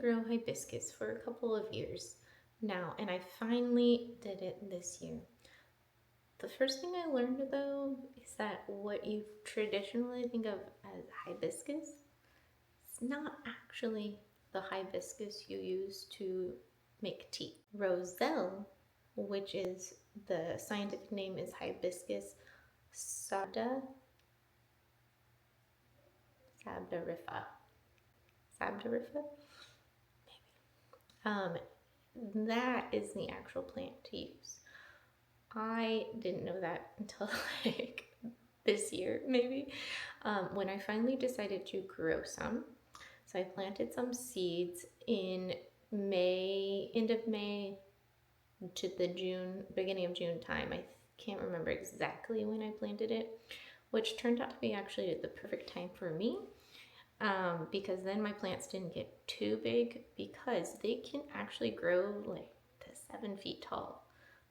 grow hibiscus for a couple of years now, and I finally did it this year. The first thing I learned though is that what you traditionally think of as hibiscus is not actually the hibiscus you use to make tea. Roselle, which is the scientific name, is Hibiscus sabdariffa. Sabdariffa? Maybe. That is the actual plant to use. I didn't know that until like this year, maybe, when I finally decided to grow some. So I planted some seeds in May, end of May to the June, beginning of June time. I can't remember exactly when I planted it, which turned out to be actually the perfect time for me, because then my plants didn't get too big, because they can actually grow like to 7 feet tall,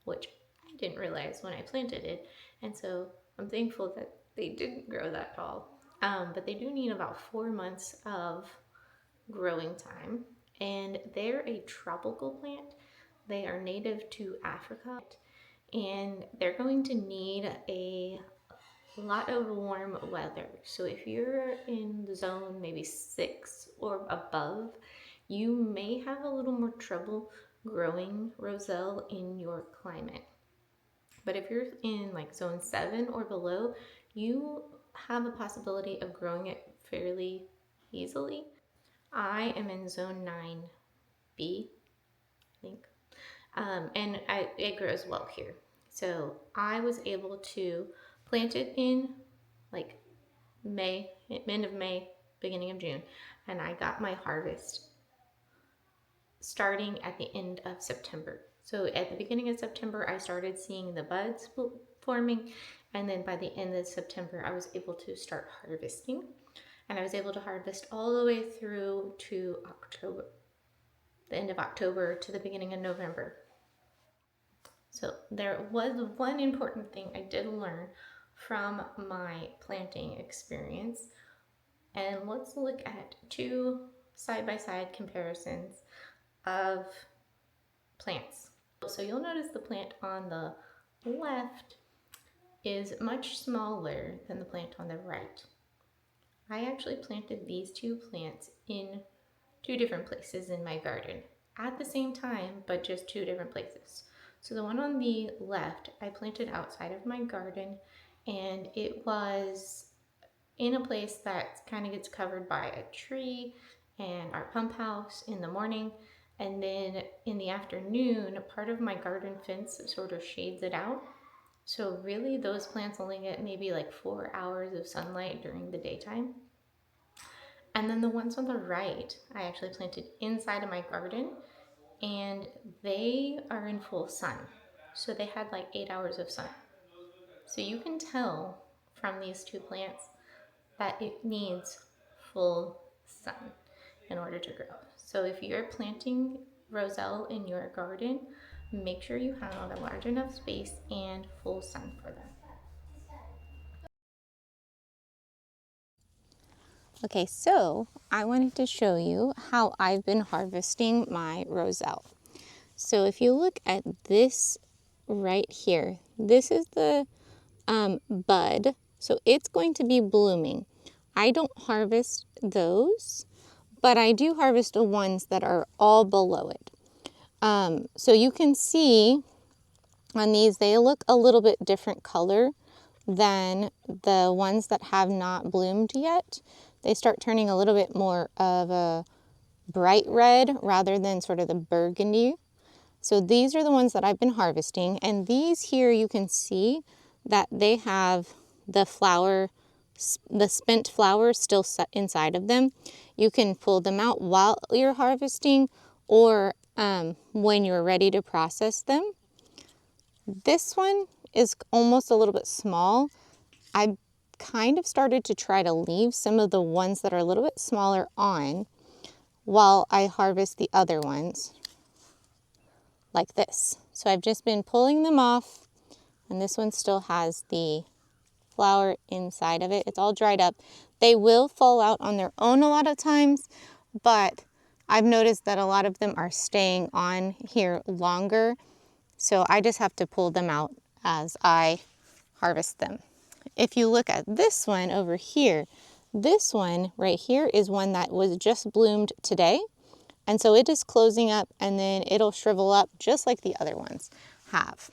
which I didn't realize when I planted it. And so I'm thankful that they didn't grow that tall. But they do need about 4 months of growing time. And they're a tropical plant. They are native to Africa, and they're going to need a lot of warm weather. So if you're in the zone maybe 6 or above, you may have a little more trouble growing Roselle in your climate. But if you're in like zone 7 or below, you have a possibility of growing it fairly easily. I am in zone 9B, I think. And it grows well here. So I was able to plant it in like May, end of May, beginning of June, and I got my harvest starting at the end of September. So at the beginning of September, I started seeing the buds forming, and then by the end of September, I was able to start harvesting, and I was able to harvest all the way through to October, the end of October to the beginning of November. So there was one important thing I did learn from my planting experience, and let's look at 2 side-by-side comparisons of plants. So you'll notice the plant on the left is much smaller than the plant on the right. I actually planted these 2 plants in 2 different places in my garden at the same time, but just 2 different places. So the one on the left, I planted outside of my garden, and it was in a place that kind of gets covered by a tree and our pump house in the morning. And then in the afternoon, part of my garden fence sort of shades it out. So really those plants only get maybe like 4 hours of sunlight during the daytime. And then the ones on the right, I actually planted inside of my garden, and they are in full sun. So they had like 8 hours of sun. So you can tell from these 2 plants that it needs full sun in order to grow. So if you're planting Roselle in your garden, make sure you have a large enough space and full sun for them. Okay, so I wanted to show you how I've been harvesting my Roselle. So if you look at this right here, this is the bud. So it's going to be blooming. I don't harvest those, but I do harvest the ones that are all below it. So you can see on these, they look a little bit different color than the ones that have not bloomed yet. They start turning a little bit more of a bright red rather than sort of the burgundy. So these are the ones that I've been harvesting, and these here you can see that they have the flower, the spent flower still inside of them. You can pull them out while you're harvesting or when you're ready to process them. This one is almost a little bit small. I kind of started to try to leave some of the ones that are a little bit smaller on while I harvest the other ones like this. So I've just been pulling them off, and this one still has the flower inside of it. It's all dried up. They will fall out on their own a lot of times, but I've noticed that a lot of them are staying on here longer, so I just have to pull them out as I harvest them. If you look at this one over here, this one right here is one that was just bloomed today. And so it is closing up and then it'll shrivel up just like the other ones have.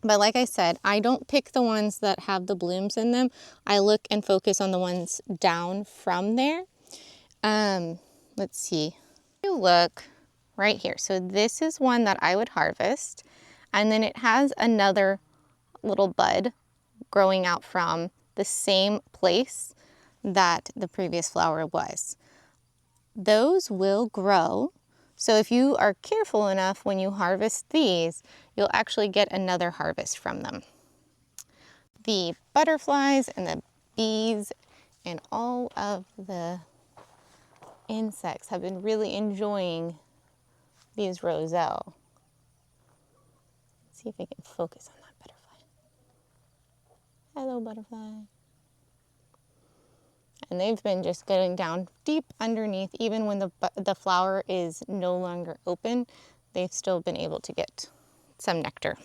But like I said, I don't pick the ones that have the blooms in them. I look and focus on the ones down from there. Let's see. You look right here. So this is one that I would harvest. And then it has another little bud growing out from the same place that the previous flower was. Those will grow. So if you are careful enough when you harvest these, you'll actually get another harvest from them. The butterflies and the bees and all of the insects have been really enjoying these Roselle. Let's see if I can focus on that butterfly. Hello, butterfly. And they've been just going down deep underneath, even when the flower is no longer open, they've still been able to get some nectar.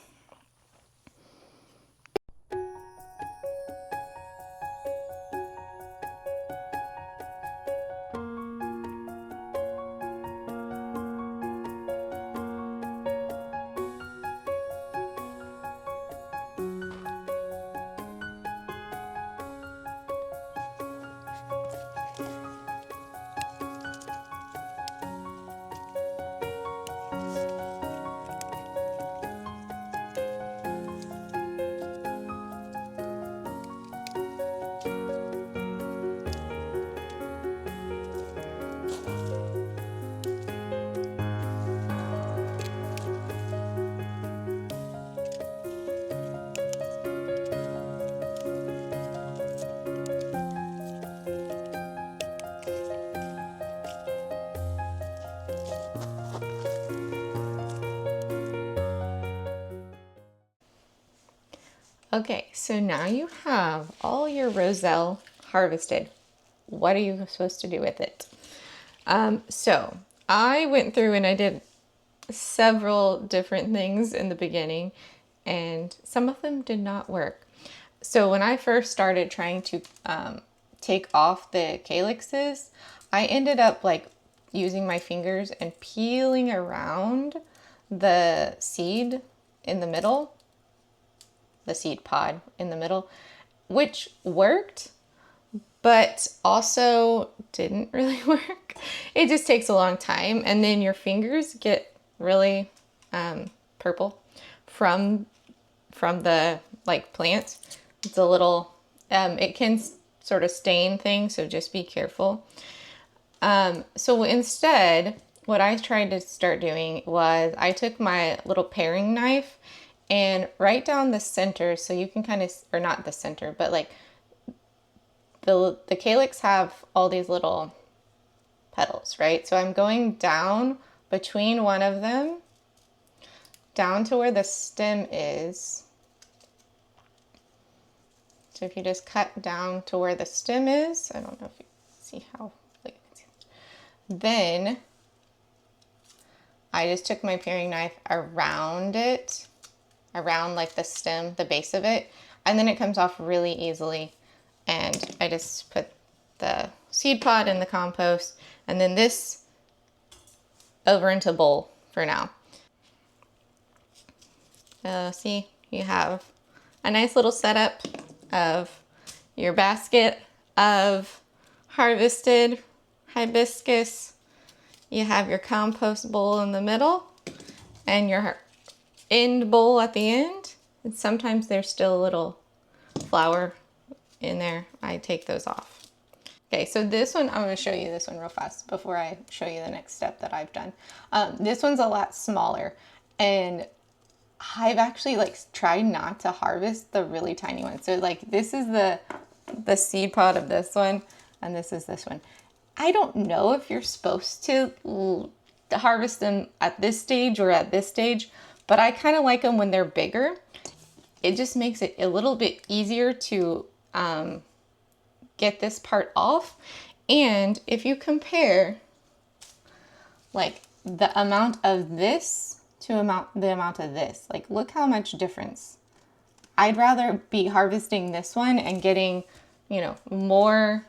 Okay, so now you have all your Roselle harvested. What are you supposed to do with it? So I went through and I did several different things in the beginning, and some of them did not work. So when I first started trying to take off the calyxes, I ended up like using my fingers and peeling around the seed in the middle, the seed pod in the middle, which worked, but also didn't really work. It just takes a long time, and then your fingers get really purple from the like plant. It's a little, it can sort of stain things, so just be careful. So instead, what I tried to start doing was I took my little paring knife and right down the center, so you can kind of, or not the center, but like the calyx have all these little petals, right? So I'm going down between one of them, down to where the stem is. So if you just cut down to where the stem is, I don't know if you see how, like, then I just took my paring knife around it, around like the stem, the base of it, and then it comes off really easily. And I just put the seed pod in the compost, and then this over into a bowl for now. See, you have a nice little setup of your basket of harvested hibiscus. You have your compost bowl in the middle and your end bowl at the end. And sometimes there's still a little flower in there. I take those off. Okay, so this one, I'm going to show you this one real fast before I show you the next step that I've done. This one's a lot smaller, and I've actually like tried not to harvest the really tiny ones. So like this is the seed pod of this one, and this is this one. I don't know if you're supposed to harvest them at this stage or at this stage, but I kind of like them when they're bigger. It just makes it a little bit easier to get this part off. And if you compare like the amount of this to the amount of this. Like, look how much difference. I'd rather be harvesting this one and getting, you know, more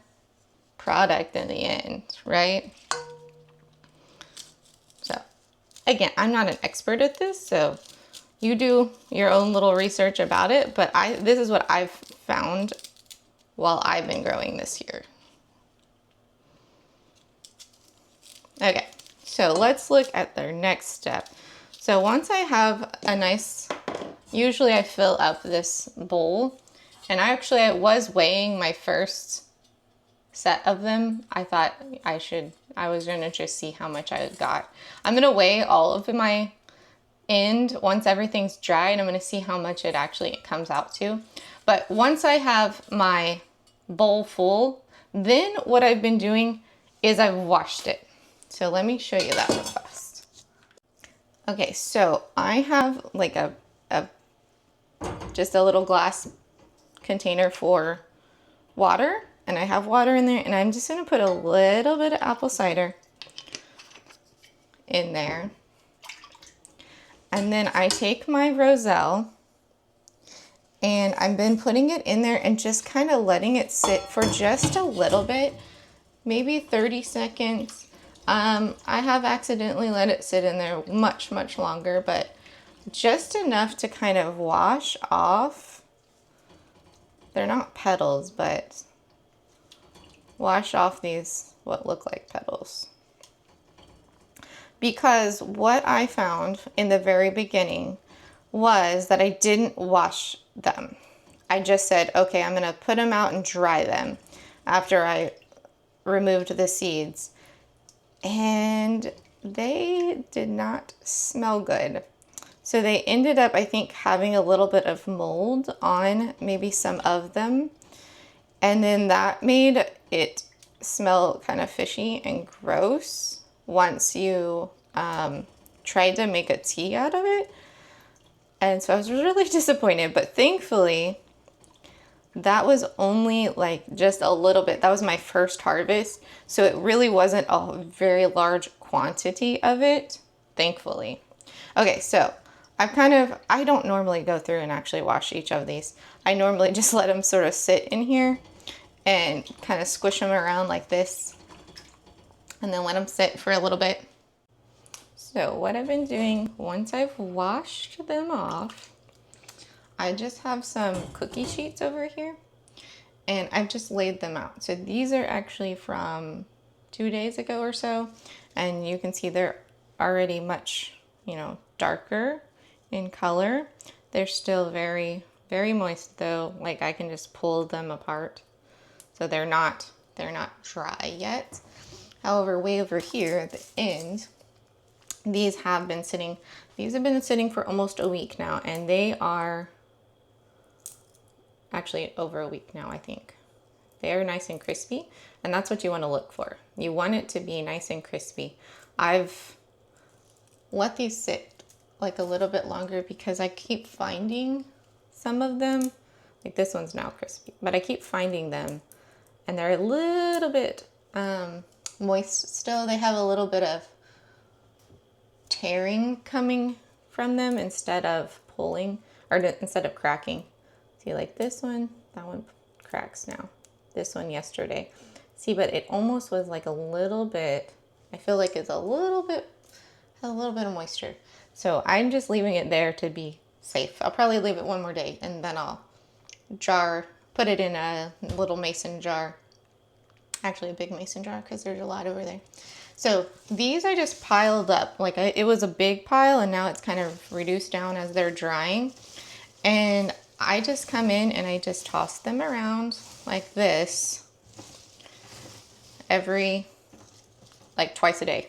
product in the end, right? So again, I'm not an expert at this, so you do your own little research about it, but this is what I've found while I've been growing this year. Okay, so let's look at their next step. So once I have a nice, usually I fill up this bowl, and I was weighing my first set of them. I thought I was gonna just see how much I got. I'm gonna weigh all of my end once everything's dry, and I'm gonna see how much it actually comes out to. But once I have my bowl full, then what I've been doing is I've washed it. So let me show you that real fast. Okay, so I have like just a little glass container for water, and I have water in there, and I'm just gonna put a little bit of apple cider in there. And then I take my Roselle, and I've been putting it in there and just kind of letting it sit for just a little bit, maybe 30 seconds. I have accidentally let it sit in there much, much longer, but just enough to kind of wash off. They're not petals, but wash off these, what look like petals. Because what I found in the very beginning was that I didn't wash them. I just said, okay, I'm gonna put them out and dry them after I removed the seeds. And they did not smell good. So they ended up, I think, having a little bit of mold on maybe some of them. And then that made it smell kind of fishy and gross once you tried to make a tea out of it. And so I was really disappointed, but thankfully that was only like just a little bit. That was my first harvest, so it really wasn't a very large quantity of it, thankfully. Okay, so I don't normally go through and actually wash each of these. I normally just let them sort of sit in here and kind of squish them around like this, and then let them sit for a little bit. So what I've been doing, once I've washed them off, I just have some cookie sheets over here, and I've just laid them out. So these are actually from 2 days ago or so, and you can see they're already much, darker in color. They're still very, very moist though. Like, I can just pull them apart. So they're not dry yet. However, way over here at the end, these have been sitting for almost a week now, and they are actually over a week now, I think. They are nice and crispy, and that's what you want to look for. You want it to be nice and crispy. I've let these sit like a little bit longer because I keep finding some of them, like this one's now crispy, but I keep finding them and they're a little bit moist still. They have a little bit of tearing coming from them instead of pulling, or instead of cracking. See, like this one, that one cracks now. This one yesterday. See, but it almost was like a little bit, I feel like it's a little bit of moisture. So I'm just leaving it there to be safe. I'll probably leave it one more day, and then I'll put it in a little mason jar. Actually a big mason jar, because there's a lot over there. So these I just piled up. Like, it was a big pile, and now it's kind of reduced down as they're drying. And I just come in and I just toss them around like this twice a day.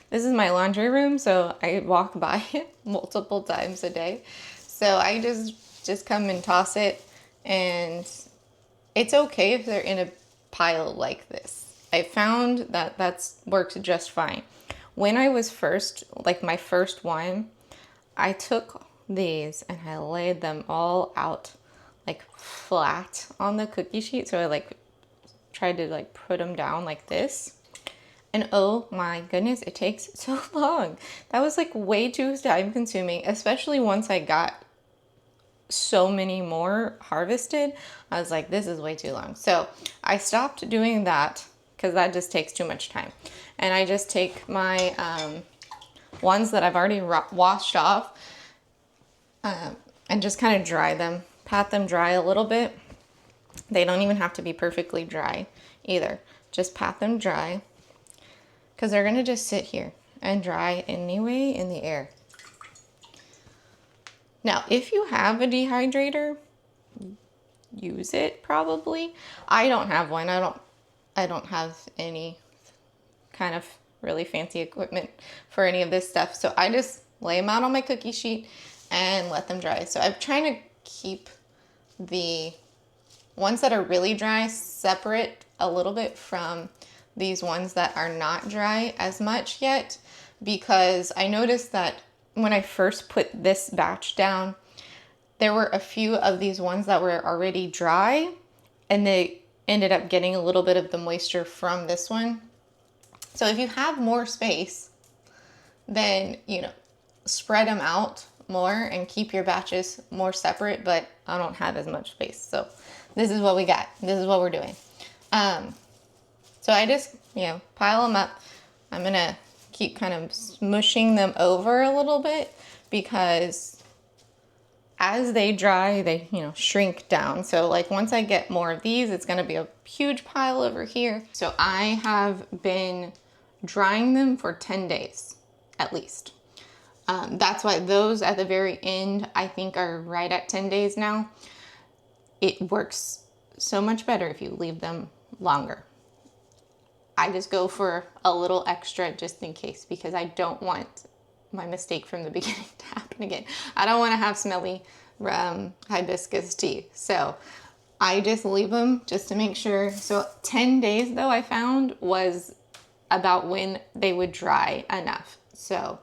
This is my laundry room, so I walk by it multiple times a day. So I just come and toss it, and it's okay if they're in a pile like this. I found that works just fine. When I was my first one, I took these and I laid them all out like flat on the cookie sheet. So I tried to put them down like this. And oh my goodness, it takes so long. That was like way too time consuming, especially once I got so many more harvested. I was like, this is way too long. So I stopped doing that because that just takes too much time. And I just take my ones that I've already washed off and just kind of dry them, pat them dry a little bit. They don't even have to be perfectly dry either. Just pat them dry because they're going to just sit here and dry anyway in the air. Now, if you have a dehydrator, use it probably. I don't have one. I don't have any kind of really fancy equipment for any of this stuff. So I just lay them out on my cookie sheet and let them dry. So I'm trying to keep the ones that are really dry separate a little bit from these ones that are not dry as much yet, because I noticed that when I first put this batch down, there were a few of these ones that were already dry and they ended up getting a little bit of the moisture from this one. So if you have more space, then, spread them out more and keep your batches more separate, but I don't have as much space. So this is what we got. This is what we're doing. So I just, pile them up. I'm going to keep kind of smushing them over a little bit because as they dry, they, shrink down. So like once I get more of these, it's going to be a huge pile over here. So I have been drying them for 10 days at least. That's why those at the very end, I think are right at 10 days now. It works so much better if you leave them longer. I just go for a little extra just in case because I don't want my mistake from the beginning to happen again. I don't want to have smelly hibiscus tea. So I just leave them just to make sure. So 10 days though I found was about when they would dry enough. So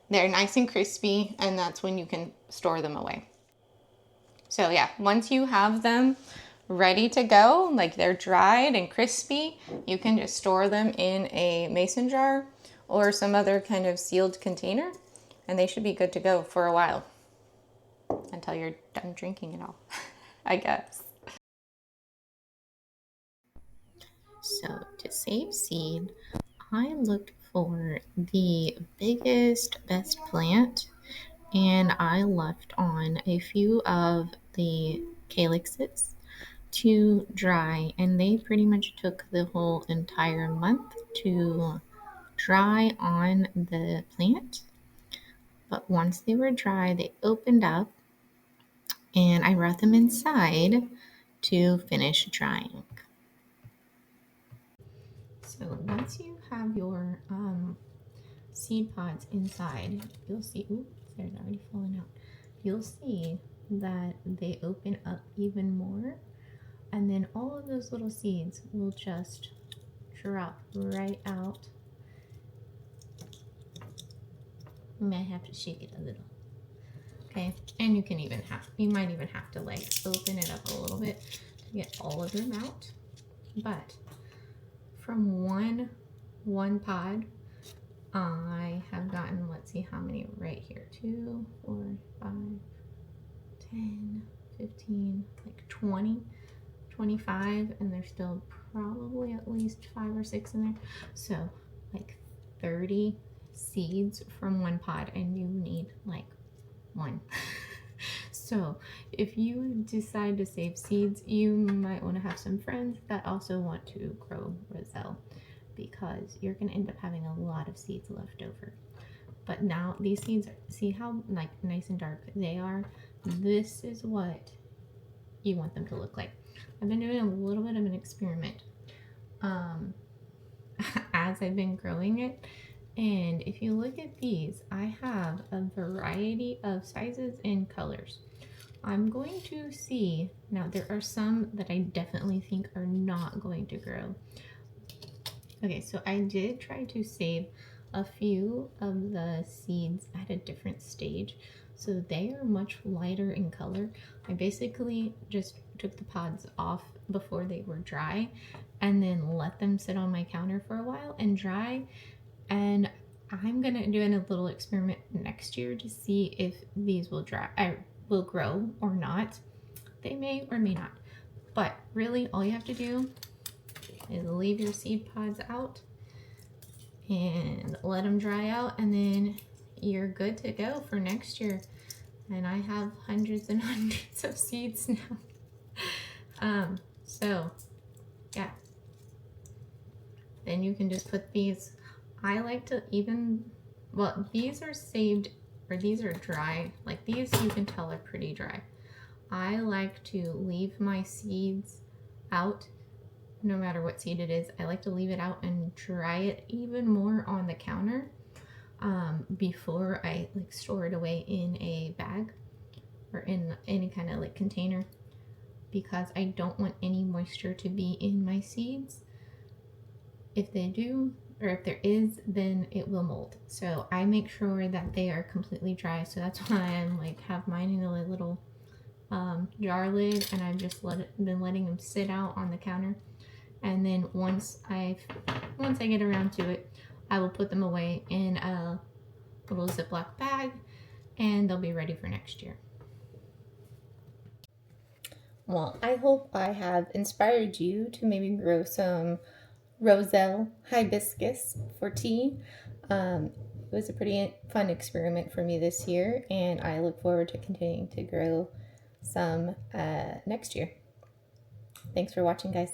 they're nice and crispy and that's when you can store them away. So yeah, once you have them ready to go, like they're dried and crispy, you can just store them in a mason jar or some other kind of sealed container and they should be good to go for a while until you're done drinking it all, I guess. So to save seed, I looked for the biggest, best plant and I left on a few of the calyxes to dry, and they pretty much took the whole entire month to dry on the plant. But once they were dry, they opened up and I brought them inside to finish drying. So once you have your seed pods inside, you'll see, oops, they're already falling out. You'll see that they open up even more, and then all of those little seeds will just drop right out. You might have to shake it a little. Okay, and you might even have to like open it up a little bit to get all of them out. But from one pod, I have gotten, let's see how many right here, 2, 4, 5, 10, 15, like 20, 25, and there's still probably at least 5 or 6 in there. So like 30 seeds from one pod, and you need like one. So if you decide to save seeds, you might want to have some friends that also want to grow Roselle, because you're going to end up having a lot of seeds left over. But now these seeds, see how like nice and dark they are? This is what you want them to look like. I've been doing a little bit of an experiment as I've been growing it. And if you look at these, I have a variety of sizes and colors. I'm going to see, now there are some that I definitely think are not going to grow. Okay, so I did try to save a few of the seeds at a different stage. So they are much lighter in color. I basically just took the pods off before they were dry and then let them sit on my counter for a while and dry. And I'm gonna do a little experiment next year to see if these will will grow or not. They may or may not. But really, all you have to do is leave your seed pods out and let them dry out, and then you're good to go for next year. And I have hundreds and hundreds of seeds now. So yeah, then you can just put these. I like to well, these are saved, or these are dry. Like these, you can tell are pretty dry. I like to leave my seeds out, no matter what seed it is. I like to leave it out and dry it even more on the counter before I like store it away in a bag or in any kind of like container, because I don't want any moisture to be in my seeds. If they do, or if there is, then it will mold. So I make sure that they are completely dry. So that's why I'm like have mine in a little jar lid, and I've just been letting them sit out on the counter. And then once I get around to it, I will put them away in a little Ziploc bag, and they'll be ready for next year. Well, I hope I have inspired you to maybe grow some Roselle hibiscus for tea. It was a pretty fun experiment for me this year, and I look forward to continuing to grow some next year. Thanks for watching, guys.